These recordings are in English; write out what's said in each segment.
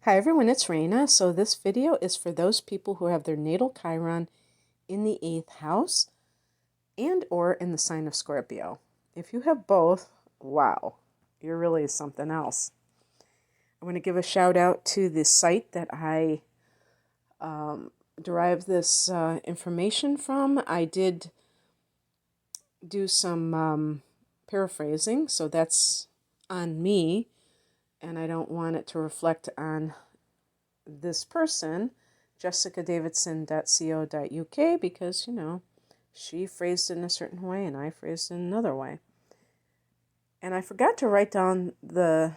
Hi everyone, it's Raina. So this video is for those people who have their natal Chiron in the 8th house and or in the sign of Scorpio. If you have both, wow, you're really something else. I want to give a shout out to the site that I derived this information from. I did do some paraphrasing, so that's on me, and I don't want it to reflect on this person, jessicadavidson.co.uk, because, she phrased it in a certain way and I phrased it in another way. And I forgot to write down the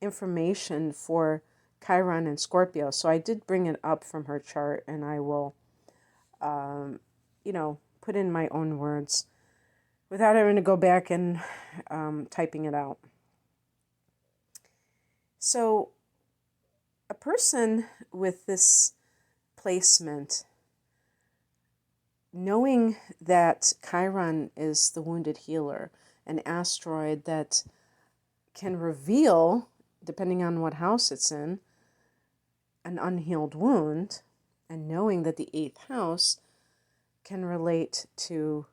information for Chiron and Scorpio, so I did bring it up from her chart, and I will, put in my own words without having to go back and typing it out. So, a person with this placement, knowing that Chiron is the wounded healer, an asteroid that can reveal, depending on what house it's in, an unhealed wound, and knowing that the 8th house can relate to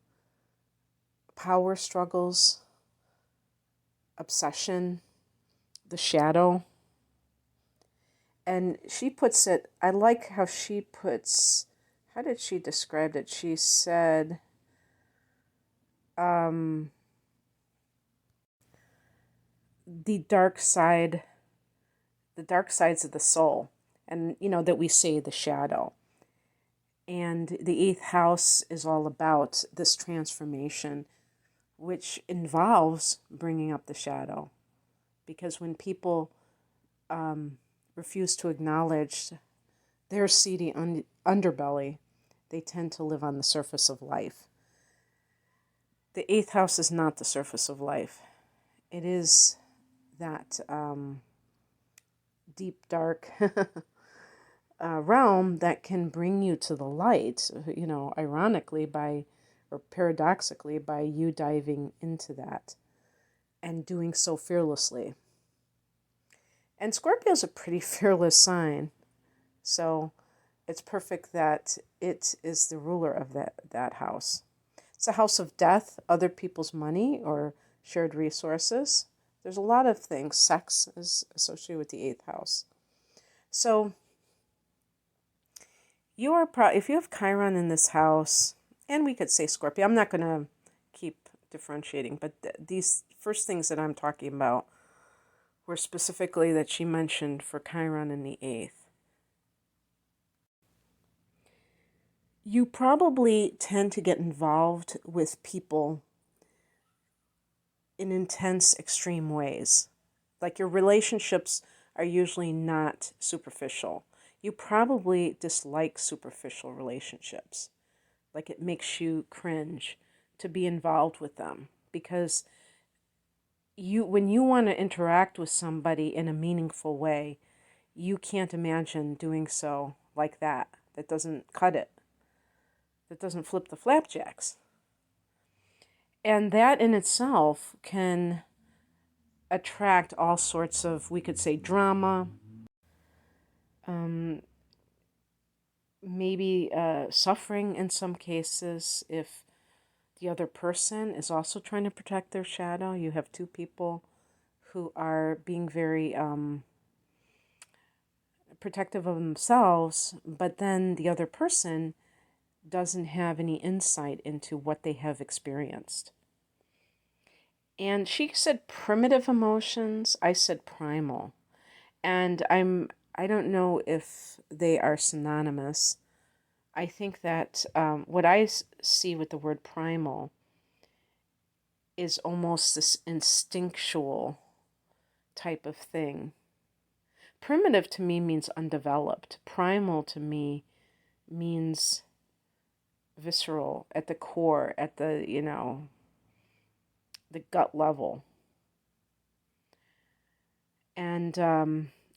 power struggles, obsession, the shadow. And she puts it, I like how she puts, how did she describe it? She said, the dark sides of the soul, and that we say the shadow. And the 8th house is all about this transformation, which involves bringing up the shadow. Because when people refuse to acknowledge their seedy underbelly, they tend to live on the surface of life. The 8th house is not the surface of life. It is that deep, dark realm that can bring you to the light, ironically or paradoxically, by you diving into that and doing so fearlessly. And Scorpio is a pretty fearless sign, so it's perfect that it is the ruler of that house. It's a house of death, other people's money, or shared resources. There's a lot of things. Sex is associated with the 8th house. So if you have Chiron in this house, and we could say Scorpio, I'm not going to keep differentiating, but these first things that I'm talking about were specifically that she mentioned for Chiron in the 8th. You probably tend to get involved with people in intense, extreme ways. Like your relationships are usually not superficial. You probably dislike superficial relationships. Like it makes you cringe to be involved with them, because when you want to interact with somebody in a meaningful way, you can't imagine doing so like that. That doesn't cut it. That doesn't flip the flapjacks. And that in itself can attract all sorts of, we could say, drama, maybe suffering in some cases if the other person is also trying to protect their shadow. You have two people who are being very protective of themselves, but then the other person doesn't have any insight into what they have experienced. And she said primitive emotions, I said primal. And I don't know if they are synonymous. I think that what I see with the word primal is almost this instinctual type of thing. Primitive to me means undeveloped. Primal to me means visceral, at the core, at the, the gut level. And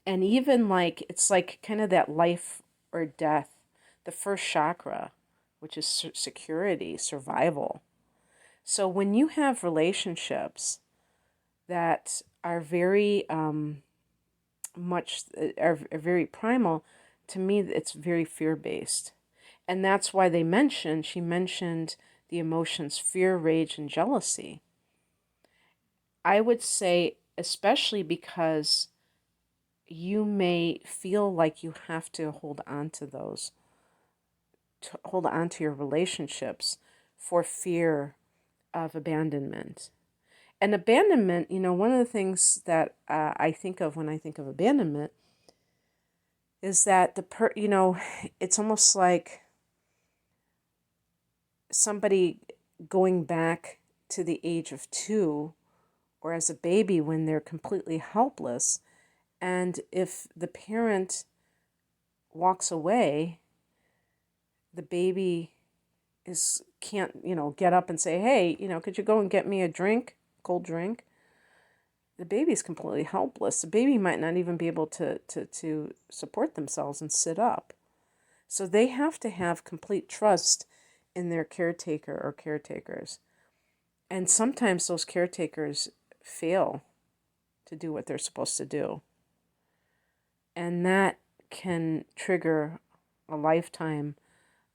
even like, it's like kind of that life or death, the first chakra, which is security, survival. So when you have relationships that are very much are very primal, to me it's very fear-based. And that's why she mentioned the emotions fear, rage, and jealousy. I would say especially because you may feel like you have to hold on to those, to hold on to your relationships for fear of abandonment. And abandonment, one of the things that I think of when I think of abandonment is that it's almost like somebody going back to the age of 2 or as a baby when they're completely helpless. And if the parent walks away, the baby can't, get up and say, hey, could you go and get me a drink, cold drink? The baby's completely helpless. The baby might not even be able to support themselves and sit up. So they have to have complete trust in their caretaker or caretakers. And sometimes those caretakers fail to do what they're supposed to do. And that can trigger a lifetime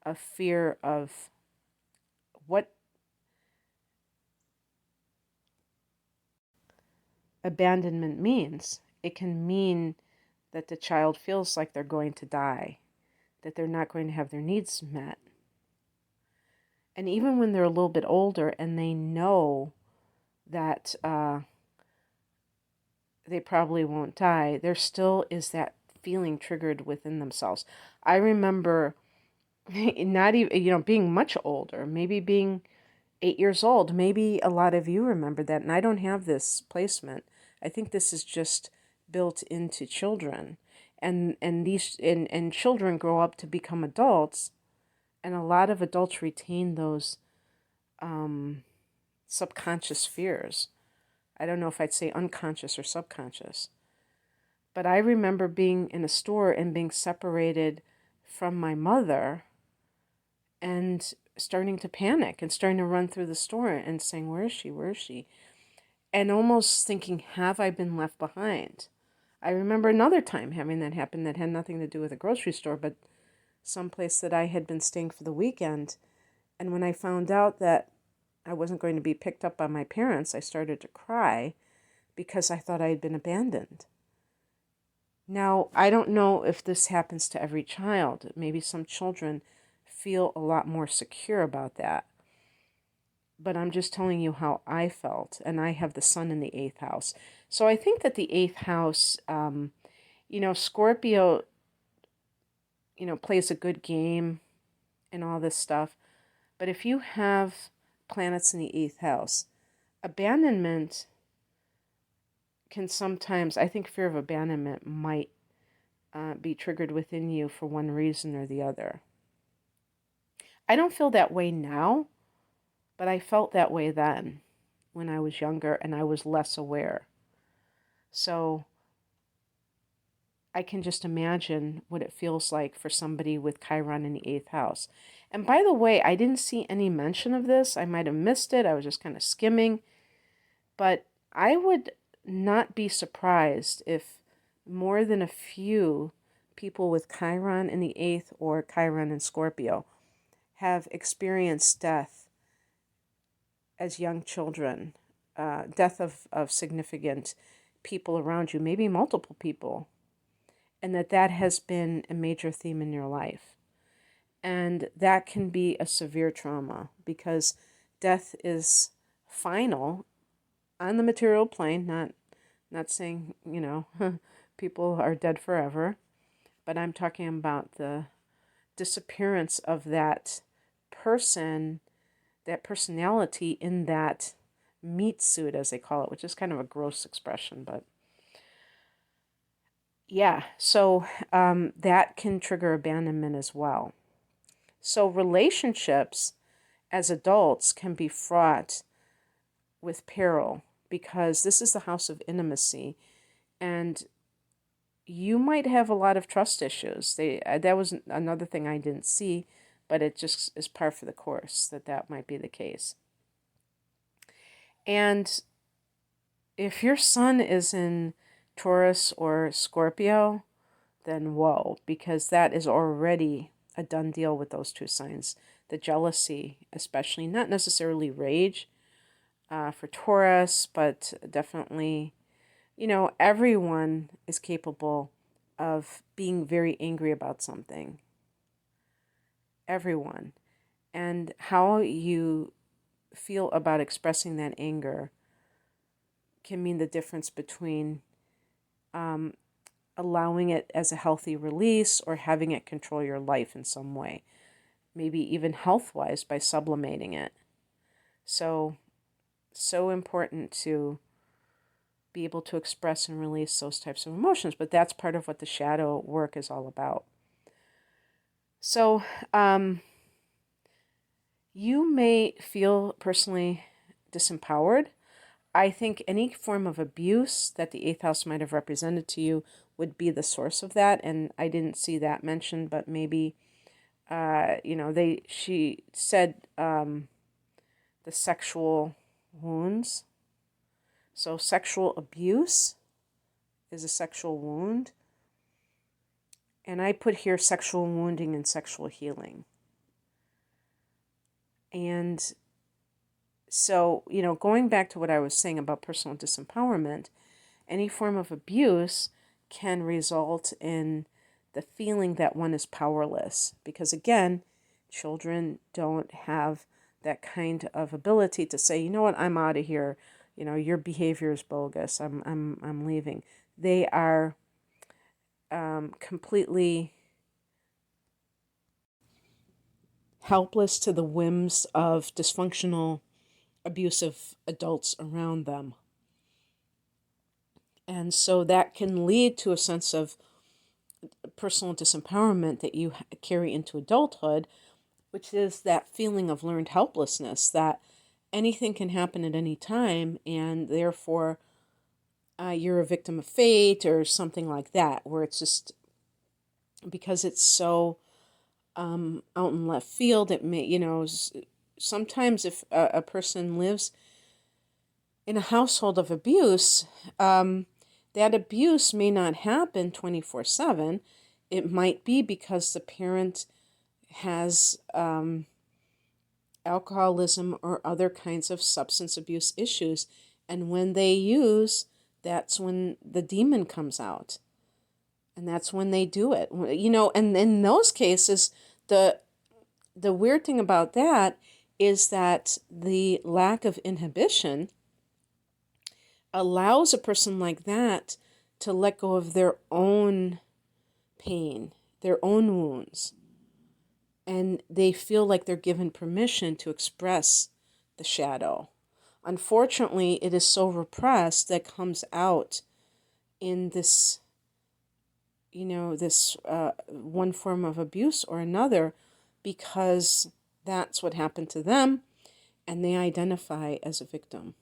of fear of what abandonment means. It can mean that the child feels like they're going to die, that they're not going to have their needs met. And even when they're a little bit older and they know that they probably won't die, there still is that feeling triggered within themselves. I remember not even, being much older, maybe being 8 years old. Maybe a lot of you remember that, and I don't have this placement. I think this is just built into children, and children grow up to become adults, and a lot of adults retain those subconscious fears. I don't know if I'd say unconscious or subconscious, but I remember being in a store and being separated from my mother and starting to panic and starting to run through the store and saying, where is she? Where is she? And almost thinking, have I been left behind? I remember another time having that happen that had nothing to do with a grocery store, but someplace that I had been staying for the weekend. And when I found out that I wasn't going to be picked up by my parents, I started to cry because I thought I had been abandoned. Now, I don't know if this happens to every child. Maybe some children feel a lot more secure about that. But I'm just telling you how I felt, and I have the sun in the 8th house. So I think that the 8th house, Scorpio, plays a good game and all this stuff. But if you have planets in the 8th house, abandonment can sometimes, I think fear of abandonment might be triggered within you for one reason or the other. I don't feel that way now, but I felt that way then when I was younger and I was less aware. So I can just imagine what it feels like for somebody with Chiron in the 8th house. And by the way, I didn't see any mention of this. I might have missed it. I was just kind of skimming. But I would not be surprised if more than a few people with Chiron in the 8th or Chiron in Scorpio have experienced death as young children, death of significant people around you, maybe multiple people, and that has been a major theme in your life. And that can be a severe trauma because death is final on the material plane, not saying, people are dead forever, but I'm talking about the disappearance of that person, that personality in that meat suit, as they call it, which is kind of a gross expression, but yeah, so that can trigger abandonment as well. So relationships as adults can be fraught with peril because this is the house of intimacy, and you might have a lot of trust issues. That was another thing I didn't see, but it just is par for the course that might be the case. And if your sun is in Taurus or Scorpio, then whoa, because that is already a done deal with those two signs. The jealousy, especially, not necessarily rage for Taurus, but definitely, everyone is capable of being very angry about something. Everyone. And how you feel about expressing that anger can mean the difference between allowing it as a healthy release or having it control your life in some way, maybe even health-wise by sublimating it. So important to be able to express and release those types of emotions, but that's part of what the shadow work is all about. So you may feel personally disempowered. I think any form of abuse that the 8th house might have represented to you would be the source of that, and I didn't see that mentioned, but maybe, she said the sexual wounds. So sexual abuse is a sexual wound, and I put here sexual wounding and sexual healing. And so, going back to what I was saying about personal disempowerment, any form of abuse can result in the feeling that one is powerless. Because again, children don't have that kind of ability to say, you know what, I'm out of here. Your behavior is bogus. I'm leaving. They are completely helpless to the whims of dysfunctional, abusive adults around them. And so that can lead to a sense of personal disempowerment that you carry into adulthood, which is that feeling of learned helplessness, that anything can happen at any time, and therefore you're a victim of fate or something like that, where it's just because it's so out in left field. It may, sometimes if a person lives in a household of abuse, that abuse may not happen 24/7. It might be because the parent has alcoholism or other kinds of substance abuse issues. And when they use, that's when the demon comes out. And that's when they do it. And in those cases, the weird thing about that is that the lack of inhibition allows a person like that to let go of their own pain, their own wounds. And they feel like they're given permission to express the shadow. Unfortunately, it is so repressed that comes out in this, this one form of abuse or another, because that's what happened to them and they identify as a victim.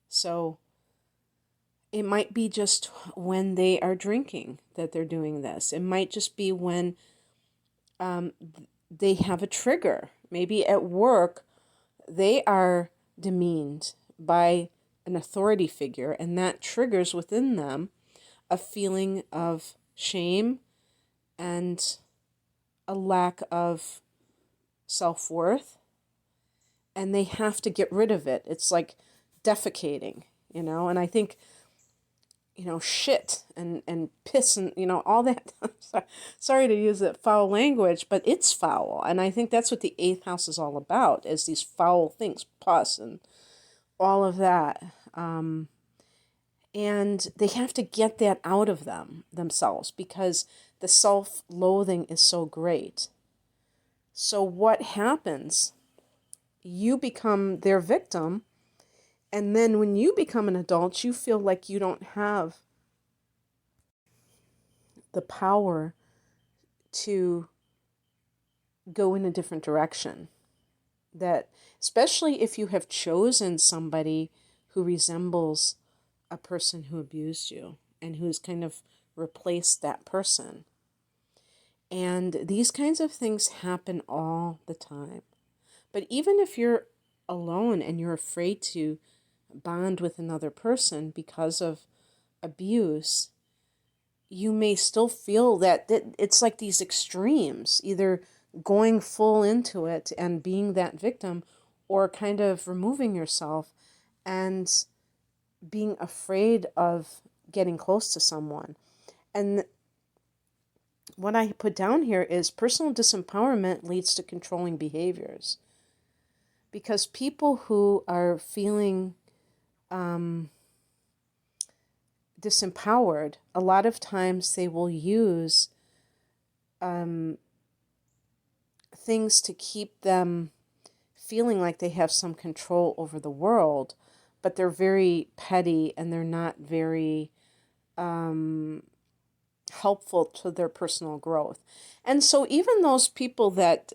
So it might be just when they are drinking that they're doing this. It might just be when they have a trigger. Maybe at work, they are demeaned by an authority figure, and that triggers within them a feeling of shame and a lack of self-worth, and they have to get rid of it. It's like defecating, and I think, shit and piss and, all that. Sorry to use that foul language, but it's foul. And I think that's what the 8th house is all about, is these foul things, pus and all of that. And they have to get that out of themselves, because the self-loathing is so great. So what happens? You become their victim. And then when you become an adult, you feel like you don't have the power to go in a different direction. That, especially if you have chosen somebody who resembles a person who abused you and who's kind of replaced that person. And these kinds of things happen all the time. But even if you're alone and you're afraid to bond with another person because of abuse, you may still feel that it's like these extremes, either going full into it and being that victim, or kind of removing yourself and being afraid of getting close to someone. And what I put down here is personal disempowerment leads to controlling behaviors. Because people who are feeling disempowered, a lot of times they will use things to keep them feeling like they have some control over the world, but they're very petty and they're not very helpful to their personal growth. And so even those people that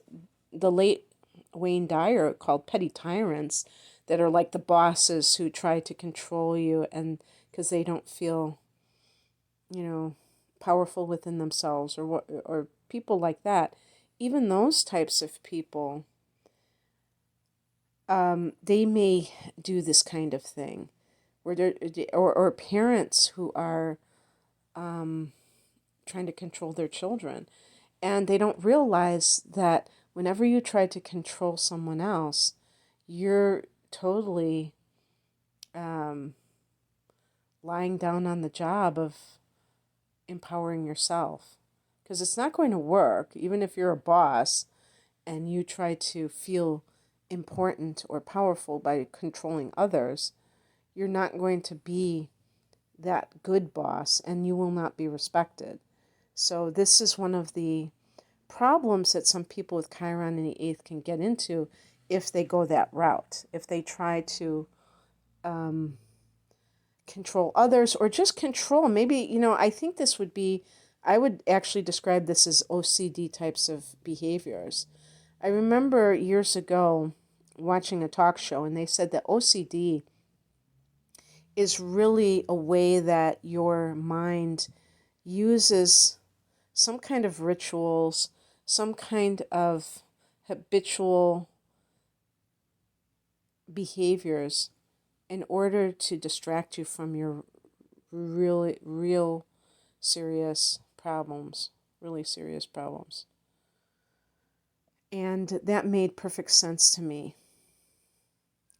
the late Wayne Dyer called petty tyrants, that are like the bosses who try to control you, and because they don't feel, powerful within themselves, or people like that, even those types of people, they may do this kind of thing, where or parents who are trying to control their children, and they don't realize that whenever you try to control someone else, you're totally lying down on the job of empowering yourself, because it's not going to work. Even if you're a boss and you try to feel important or powerful by controlling others, you're not going to be that good boss, and you will not be respected. So this is one of the problems that some people with Chiron in the 8th can get into if they go that route, if they try to control others, or just control. Maybe, I think this would be, I would actually describe this as OCD types of behaviors. I remember years ago watching a talk show, and they said that OCD is really a way that your mind uses some kind of rituals, some kind of habitual behaviors in order to distract you from your real serious problems, really serious problems. And that made perfect sense to me.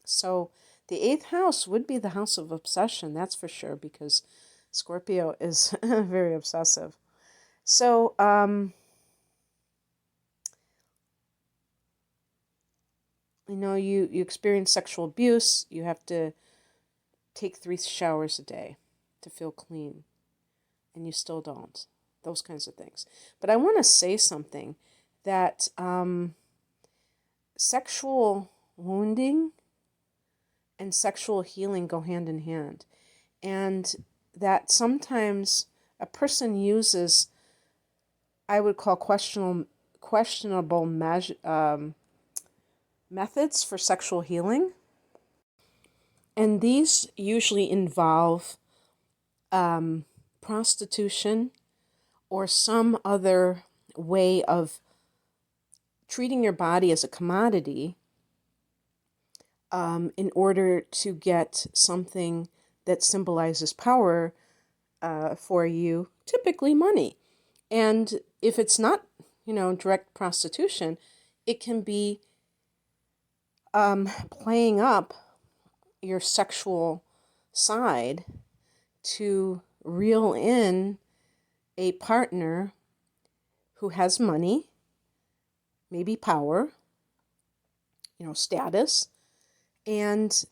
So the 8th house would be the house of obsession, that's for sure, because Scorpio is very obsessive. So, you experience sexual abuse, you have to take 3 showers a day to feel clean, and you still don't. Those kinds of things. But I want to say something, that sexual wounding and sexual healing go hand in hand. And that sometimes a person uses, I would call questionable methods for sexual healing. And these usually involve prostitution or some other way of treating your body as a commodity in order to get something that symbolizes power for you, typically money. And if it's not, direct prostitution, it can be playing up your sexual side to reel in a partner who has money, maybe power, status, and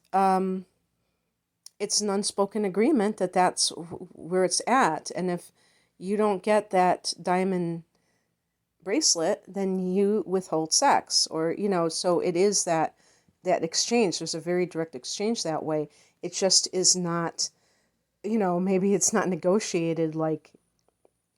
it's an unspoken agreement that that's where it's at. And if you don't get that diamond bracelet, then you withhold sex, or, so it is that exchange. There's a very direct exchange that way. It just is not, maybe it's not negotiated, like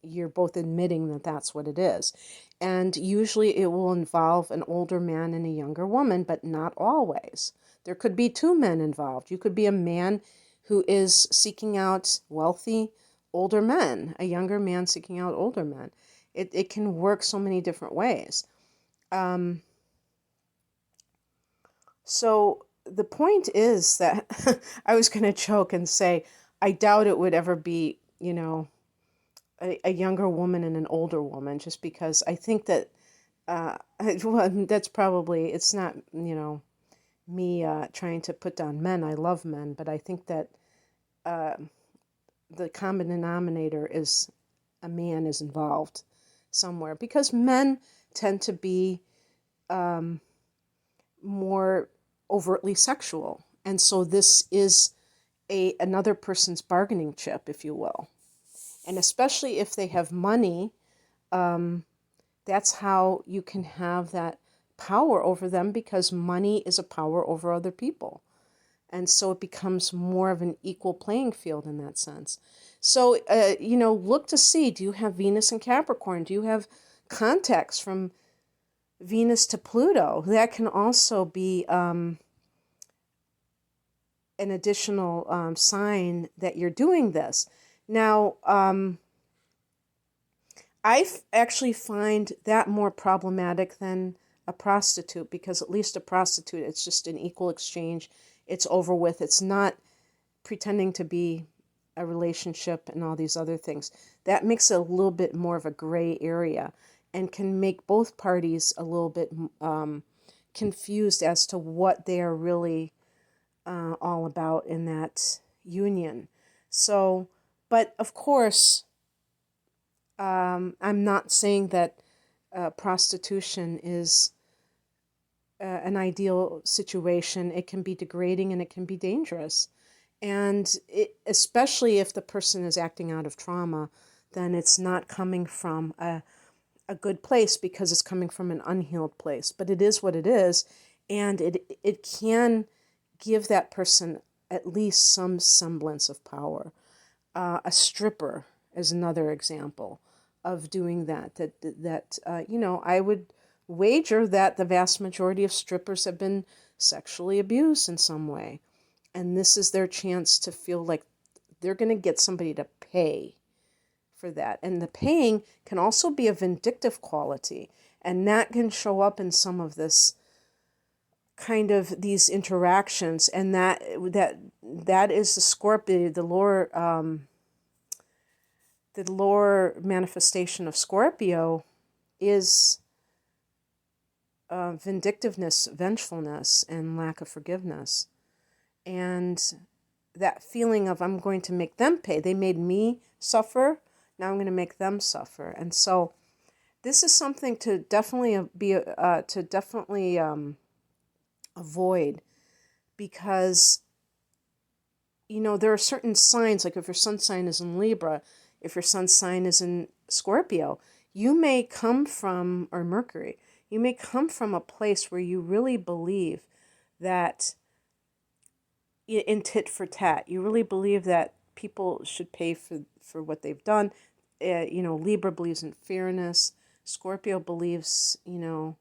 you're both admitting that that's what it is. And usually it will involve an older man and a younger woman, but not always. There could be 2 men involved. You could be a man who is seeking out wealthy older men, a younger man seeking out older men. It can work so many different ways. So the point is that I was going to joke and say, I doubt it would ever be, a younger woman and an older woman, just because I think that, well, that's probably, it's not, me trying to put down men. I love men, but I think that the common denominator is a man is involved somewhere, because men tend to be more overtly sexual. And so this is another person's bargaining chip, if you will. And especially if they have money, that's how you can have that power over them, because money is a power over other people. And so it becomes more of an equal playing field in that sense. So, look to see, do you have Venus in Capricorn? Do you have contacts from Venus to Pluto? That can also be an additional sign that you're doing this. Now, I actually find that more problematic than a prostitute, because at least a prostitute, it's just an equal exchange. It's over with. It's not pretending to be a relationship and all these other things. That makes it a little bit more of a gray area and can make both parties a little bit confused as to what they are really all about in that union. So, but of course, I'm not saying that prostitution is an ideal situation. It can be degrading and it can be dangerous. And especially if the person is acting out of trauma, then it's not coming from a good place, because it's coming from an unhealed place. But it is what it is, and it can give that person at least some semblance of power. A stripper is another example of doing that. I would wager that the vast majority of strippers have been sexually abused in some way. And this is their chance to feel like they're going to get somebody to pay for that. And the paying can also be a vindictive quality. And that can show up in some of this kind of these interactions. And that is the Scorpio, the lower manifestation of Scorpio is vindictiveness, vengefulness, and lack of forgiveness. And that feeling of, I'm going to make them pay. They made me suffer. Now I'm going to make them suffer. And so this is something to definitely avoid, because, there are certain signs, like if your sun sign is in Libra, if your sun sign is in Scorpio, you may come from, or Mercury, you may come from a place where you really believe that, in tit for tat, you really believe that people should pay for what they've done. Libra believes in fairness. Scorpio believes, in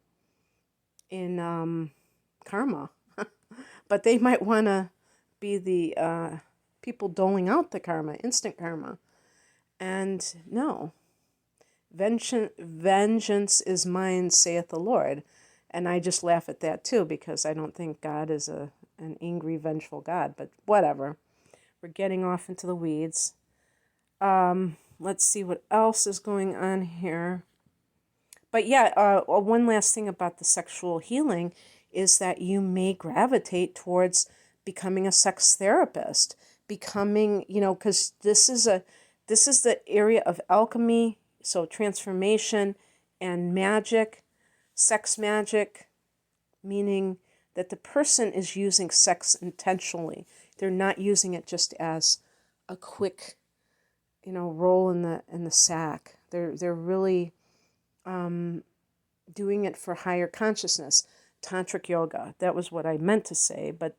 karma. But they might want to be the people doling out the karma, instant karma. And no, vengeance is mine, saith the Lord. And I just laugh at that too, because I don't think God is an angry, vengeful God. But whatever. We're getting off into the weeds. Let's see what else is going on here. But yeah, one last thing about the sexual healing is that you may gravitate towards becoming a sex therapist, becoming, because this is the area of alchemy, so transformation and magic, sex magic, meaning that the person is using sex intentionally. They're not using it just as a quick, roll in the sack. They're really doing it for higher consciousness. Tantric yoga, that was what I meant to say. But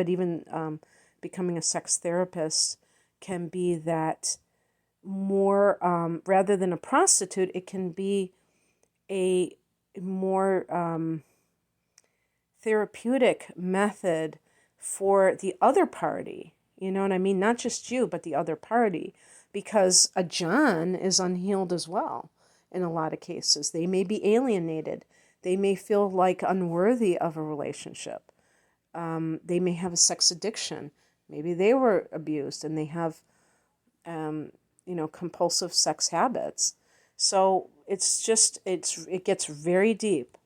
even becoming a sex therapist can be that more, rather than a prostitute, it can be a more therapeutic method for the other party. You know what I mean? Not just you, but the other party. Because a John is unhealed as well in a lot of cases. They may be alienated. They may feel like unworthy of a relationship. They may have a sex addiction. Maybe they were abused and they have, compulsive sex habits. So it gets very deep.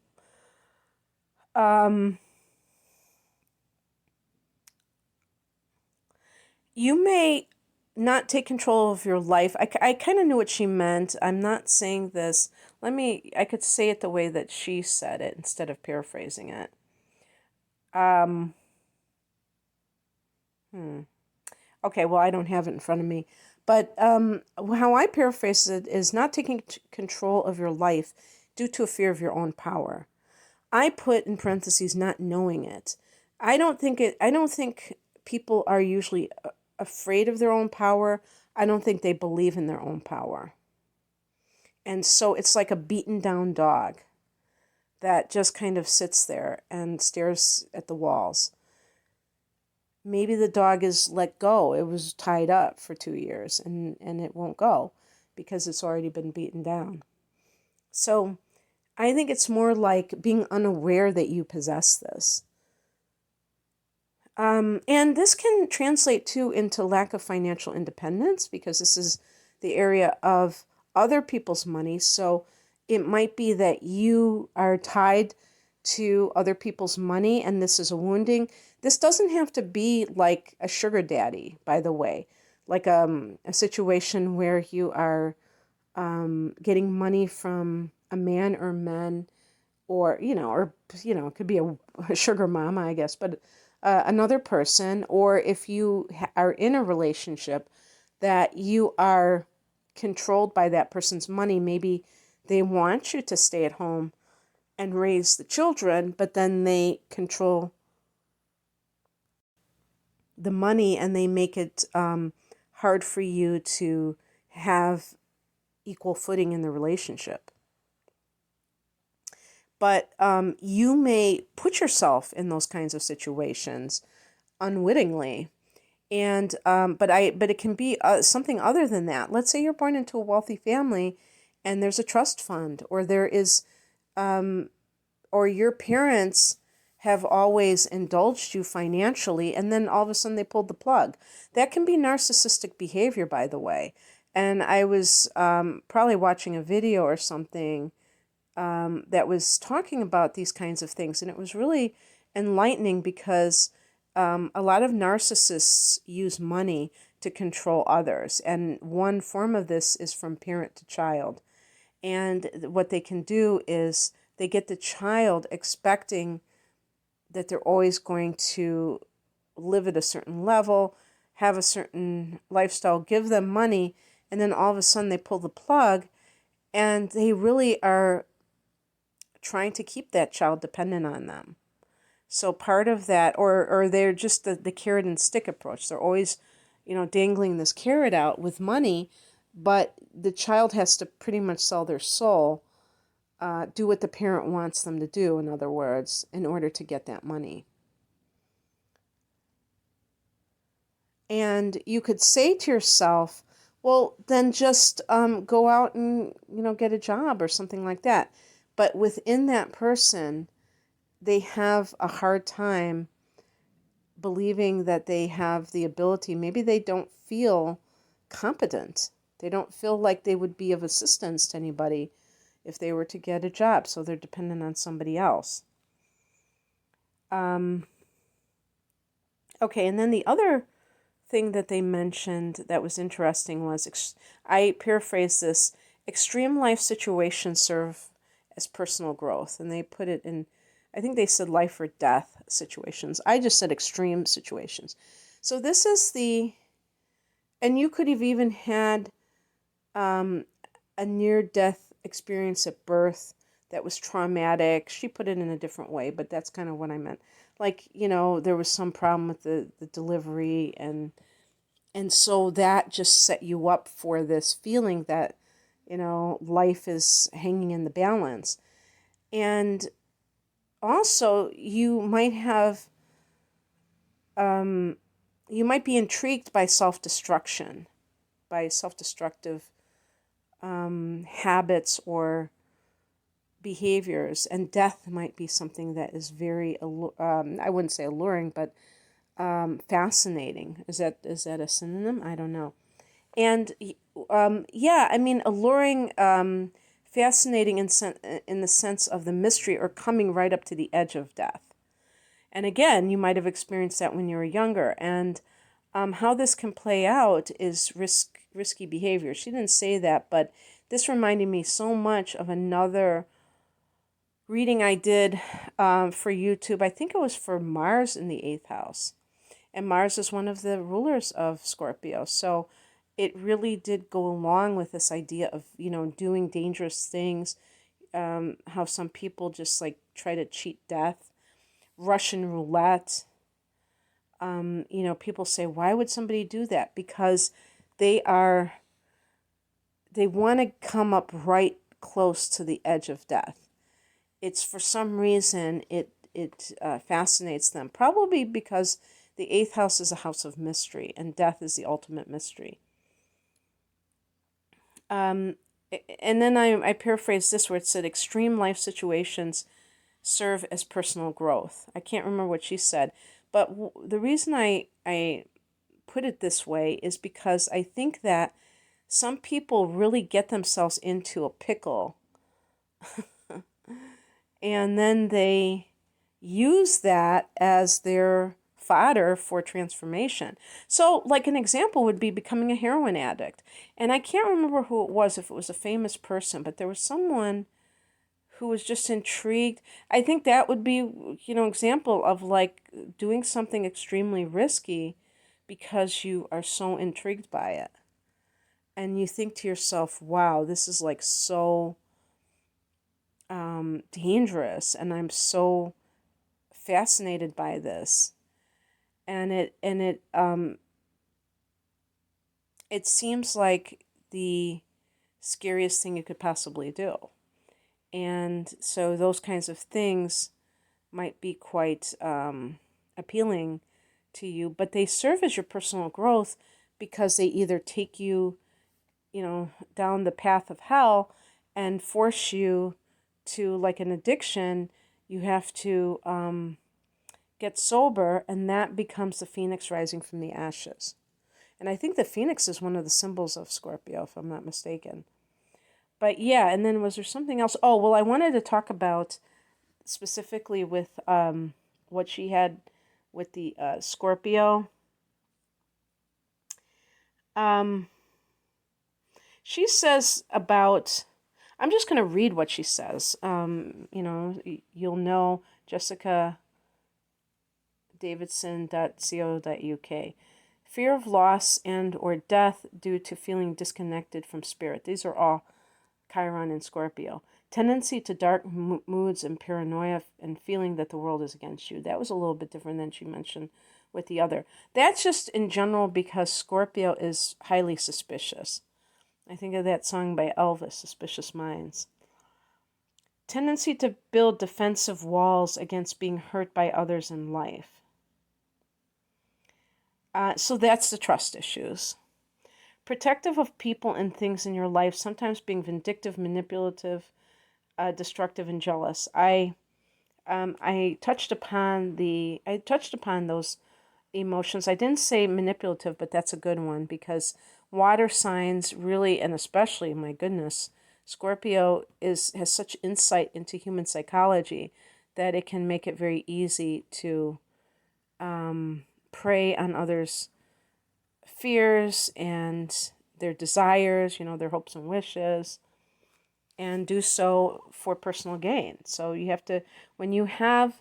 You may not take control of your life. I kind of knew what she meant. I'm not saying this. I could say it the way that she said it instead of paraphrasing it. Okay, well, I don't have it in front of me. But how I paraphrase it is not taking control of your life due to a fear of your own power. I put in parentheses not knowing it. I don't think people are usually afraid of their own power. I don't think they believe in their own power. And so it's like a beaten down dog that just kind of sits there and stares at the walls. Maybe the dog is let go. It was tied up for 2 years and it won't go because it's already been beaten down. So I think it's more like being unaware that you possess this. And this can translate too into lack of financial independence because this is the area of other people's money. So it might be that you are tied to other people's money and this is a wounding. This doesn't have to be like a sugar daddy, by the way, like a situation where you are getting money from a man or men, or it could be a sugar mama, I guess, but another person, or if you are in a relationship that you are controlled by that person's money, maybe they want you to stay at home and raise the children, but then they control the money and they make it hard for you to have equal footing in the relationship. But you may put yourself in those kinds of situations unwittingly, and but it can be something other than that. Let's say you're born into a wealthy family, and there's a trust fund, or there is, or your parents have always indulged you financially, and then all of a sudden they pulled the plug. That can be narcissistic behavior, by the way. And I was probably watching a video or something that was talking about these kinds of things, and it was really enlightening because a lot of narcissists use money to control others, and one form of this is from parent to child. And what they can do is they get the child expecting that they're always going to live at a certain level, have a certain lifestyle, give them money, and then all of a sudden they pull the plug, and they really are trying to keep that child dependent on them. So part of that, or they're just the carrot and stick approach. They're always, dangling this carrot out with money, but the child has to pretty much sell their soul, do what the parent wants them to do, in other words, in order to get that money. And you could say to yourself, well, then just go out and, get a job or something like that. But within that person, they have a hard time believing that they have the ability. Maybe they don't feel competent. They don't feel like they would be of assistance to anybody if they were to get a job, so they're dependent on somebody else. Okay, and then the other thing that they mentioned that was interesting was, I paraphrase this, extreme life situations serve as personal growth. And they put it in, I think they said life or death situations. I just said extreme situations. So this is and you could have even had a near-death experience at birth that was traumatic. She put it in a different way, but that's kind of what I meant. Like, there was some problem with the delivery, and so that just set you up for this feeling that, life is hanging in the balance. And also, you might be intrigued by self-destruction, by self-destructive habits or behaviors, and death might be something that is very, I wouldn't say alluring, but fascinating. Is that a synonym? I don't know. And yeah, I mean, alluring, fascinating in the sense of the mystery or coming right up to the edge of death. And again, you might have experienced that when you were younger. And how this can play out is risky behavior. She didn't say that, but this reminded me so much of another reading I did for YouTube. I think it was for Mars in the 8th house. And Mars is one of the rulers of Scorpio. So it really did go along with this idea of, doing dangerous things, how some people just like try to cheat death, Russian roulette. People say, why would somebody do that? Because they want to come up right close to the edge of death. It's for some reason it fascinates them, probably because the 8th house is a house of mystery, and death is the ultimate mystery. And then I paraphrased this where it said, extreme life situations serve as personal growth. I can't remember what she said, but the reason I put it this way is because I think that some people really get themselves into a pickle and then they use that as their fodder for transformation. So, like an example would be becoming a heroin addict. And I can't remember who it was, if it was a famous person, but there was someone who was just intrigued. I think that would be, example of like doing something extremely risky because you are so intrigued by it. And you think to yourself, wow, this is like so dangerous, and I'm so fascinated by this. And it seems like the scariest thing you could possibly do. And so those kinds of things might be quite appealing to you, but they serve as your personal growth because they either take you, down the path of hell and force you to, like an addiction, you have to get sober, and that becomes the phoenix rising from the ashes. And I think the phoenix is one of the symbols of Scorpio, if I'm not mistaken. But yeah, and then was there something else? Oh, well, I wanted to talk about specifically with what she had with the Scorpio. She says about, I'm just going to read what she says. You'll know jessicadavidson.co.uk. Fear of loss and or death due to feeling disconnected from spirit. These are all Chiron and Scorpio. Tendency to dark moods and paranoia and feeling that the world is against you. That was a little bit different than she mentioned with the other. That's just in general because Scorpio is highly suspicious. I think of that song by Elvis, Suspicious Minds. Tendency to build defensive walls against being hurt by others in life. So that's the trust issues. Protective of people and things in your life, sometimes being vindictive, manipulative, destructive, and jealous. I touched upon those emotions. I didn't say manipulative, but that's a good one because water signs really, and especially, my goodness, Scorpio has such insight into human psychology that it can make it very easy to prey on others' fears and their desires, their hopes and wishes, and do so for personal gain. So you have to, when you have,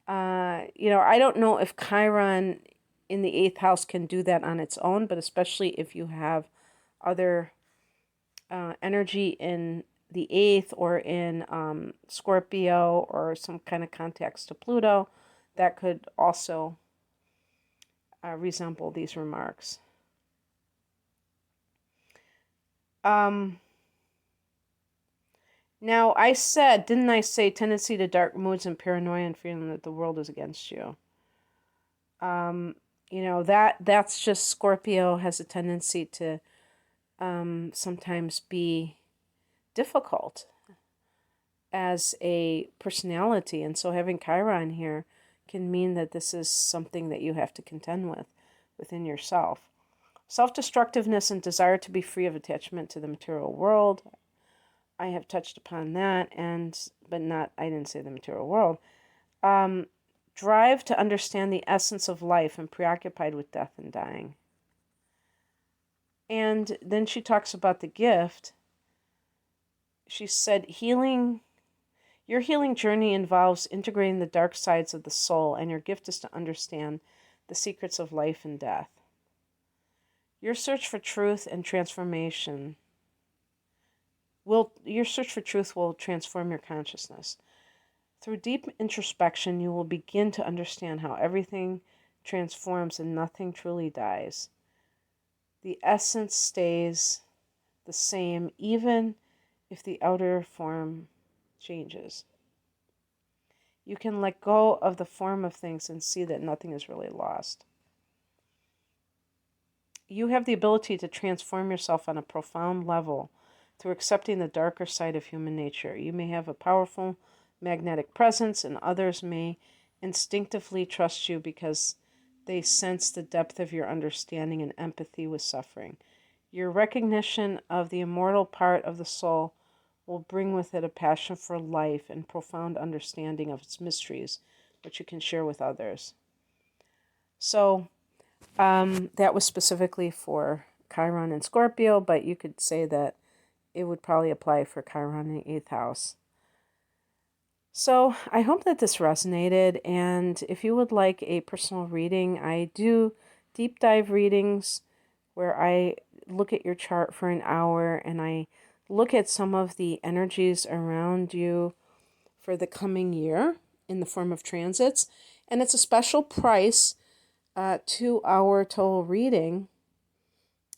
I don't know if Chiron in the 8th house can do that on its own, but especially if you have other energy in the 8th or in Scorpio or some kind of contacts to Pluto, that could also resemble these remarks. Now, didn't I say tendency to dark moods and paranoia and feeling that the world is against you? That's just Scorpio has a tendency to sometimes be difficult as a personality. And so having Chiron here can mean that this is something that you have to contend with within yourself. Self-destructiveness and desire to be free of attachment to the material world. I have touched upon that, I didn't say the material world. Drive to understand the essence of life and preoccupied with death and dying. And then she talks about the gift. She said, your healing journey involves integrating the dark sides of the soul, and your gift is to understand the secrets of life and death. Your search for truth and transformation will transform your consciousness. Through deep introspection, you will begin to understand how everything transforms and nothing truly dies. The essence stays the same even if the outer form changes. You can let go of the form of things and see that nothing is really lost. You have the ability to transform yourself on a profound level through accepting the darker side of human nature. You may have a powerful magnetic presence, and others may instinctively trust you because they sense the depth of your understanding and empathy with suffering. Your recognition of the immortal part of the soul will bring with it a passion for life and profound understanding of its mysteries, which you can share with others. So, that was specifically for Chiron and Scorpio, but you could say that it would probably apply for Chiron in the 8th house. So I hope that this resonated, and if you would like a personal reading, I do deep dive readings where I look at your chart for an hour and I look at some of the energies around you for the coming year in the form of transits, and it's a special price, 2-hour total reading,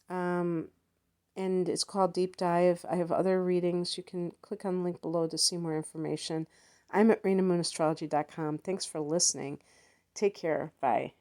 and it's called Deep Dive. I have other readings. You can click on the link below to see more information. I'm at RenaMoonAstrology.com. Thanks for listening. Take care. Bye.